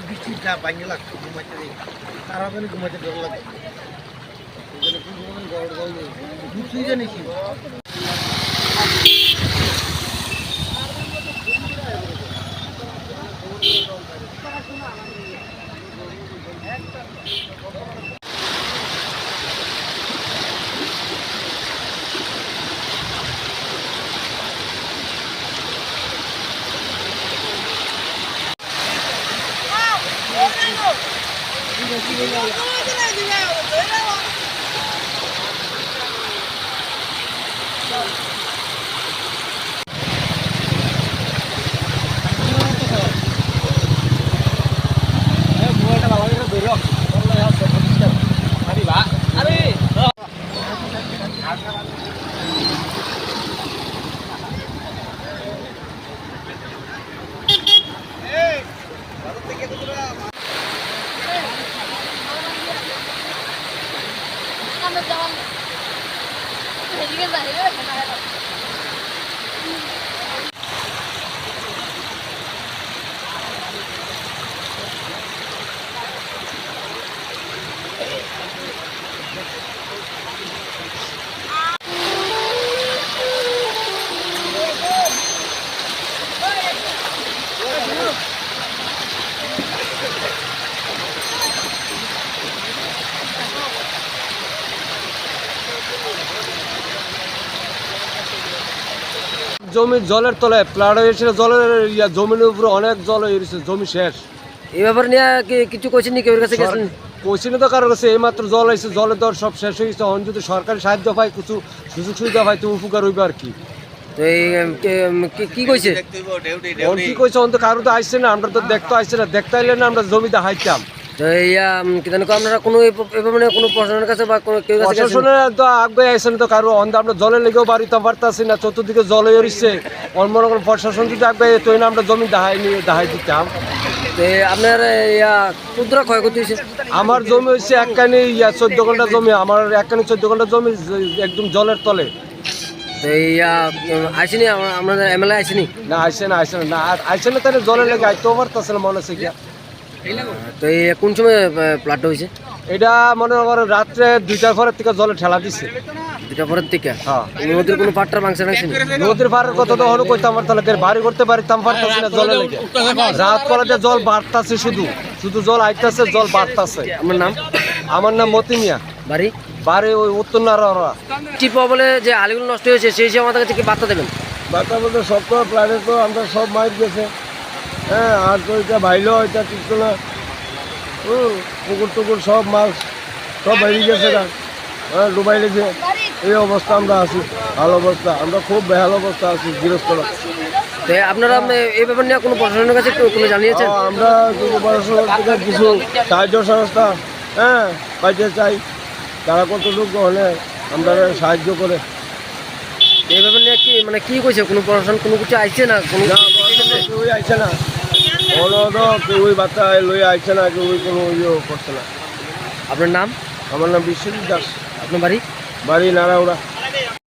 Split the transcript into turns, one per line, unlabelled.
বৃষ্টির চা ভাঙে লাগতো ঘুমাইতে তারা ঘুমাইতে ডর লাগে কিছুই জানিস
জমি জলের তলায় প্লাট হয়েছিল, জলের জমির উপরে অনেক জল হয়ে গেছে, জমি শেষ।
এই ব্যাপার নিয়ে কিছু কোচিং নি কেউ কাছে গেছেন?
কোচিনে তো কারোর কাছে এইমাত্র জল হয়েছে, জলের দর সব শেষ হয়ে গেছে। এখন যদি সরকারি সাহায্য পায়, কিছু সুযোগ সুবিধা পায়, তো উপকার হইবে আর কি।
তো এই কি কইছে
কি কইছে অন্ত কারো তো আসছে না, আমরা তো দেখতে আসছে না, দেখতে আইলে না আমরা জমিতে হাইতাম।
তো আপনারা কোনো মানে কোনো প্রশাসনের কাছে বা কেউ কাছে
প্রশাসনের তো আগে আইসেন তো কারো অন্ত আমরা জলের লেগেও বাড়িতে পারতাছি না, চতুর্দিকে জল হয়ে রয়েছে। অন্য রকম প্রশাসন যদি আগে তো না আমরা জমি দাহাই দিতাম।
তো আপনার ক্ষুদ্র ক্ষয়ক্ষতি হয়েছে?
আমার জমি হচ্ছে একখানি 14 ঘন্টা জমি, আমার একখানি 14 ঘন্টা জমি একদম জলের তলে।
তো আইসিনি আপনাদের এমএলএ আইসিনি?
না আইসে না আইসে না, তাহলে জলের লেগে আইতেও পারতেছে না মনে হচ্ছে গিয়া।
তো কোন সময় প্লাটটা হয়েছে?
এটা মনে করেন রাত্রে 2টার পরের থেকে জলে ঠেলা দিচ্ছে।
2টা পরের থেকে?
হ্যাঁ।
নদীর কোনো পাট্টার মাংস নাকি?
নদীর পাড়ের কথা তো হলো কইতাম, তাহলে বাড়ি করতে পারতাম পারতাছি না জলে লেগে। রাত করাতে জল বাড়তাছে, শুধু জল আইতাছে, জল বাড়তাছে।
আমার নাম?
আমার নাম মতি মিয়া। বাড়ি ওই উত্তর নারা।
টিপা বলে যে আলিগুলো নষ্ট হয়েছে, সেই হিসেবে আমাদের কাছে কি বার্তা দেবেন?
বার্তা বলতে সব তো প্ল্যানে তো আমরা সব মাইর গেছে। হ্যাঁ, আর তো এটা ভাইলো এটা টিকতো না। পুকুর টুকুর সব মাছ সব বেরিয়ে গেছে না, হ্যাঁ ডুবাই লেগেছে। এই অবস্থা আমরা আছি, ভালো অবস্থা, আমরা খুব বেহাল অবস্থা আছি গৃহস্থরা।
আপনারা এই ব্যাপার নিয়ে কোনো প্রশাসনের কাছে কোনো জানিয়েছেন?
আমরা প্রশাসনের থেকে কিছু সাহায্য সংস্থা পাইতে চাই, তারা কতটুকু হলে আমরা সাহায্য করে।
এই ব্যাপার নিয়ে কি মানে কি কইছে, কোনো প্রশাসন কোনো কিছু আইছে না?
কেউই আইছে না, কেউই বার্তা লই আইছে না, কেউই কোনো ইয়ে করছে না।
আপনার নাম?
আমার নাম বিশ্বজিৎ দাস।
আপনার বাড়ি?
নারাউড়া।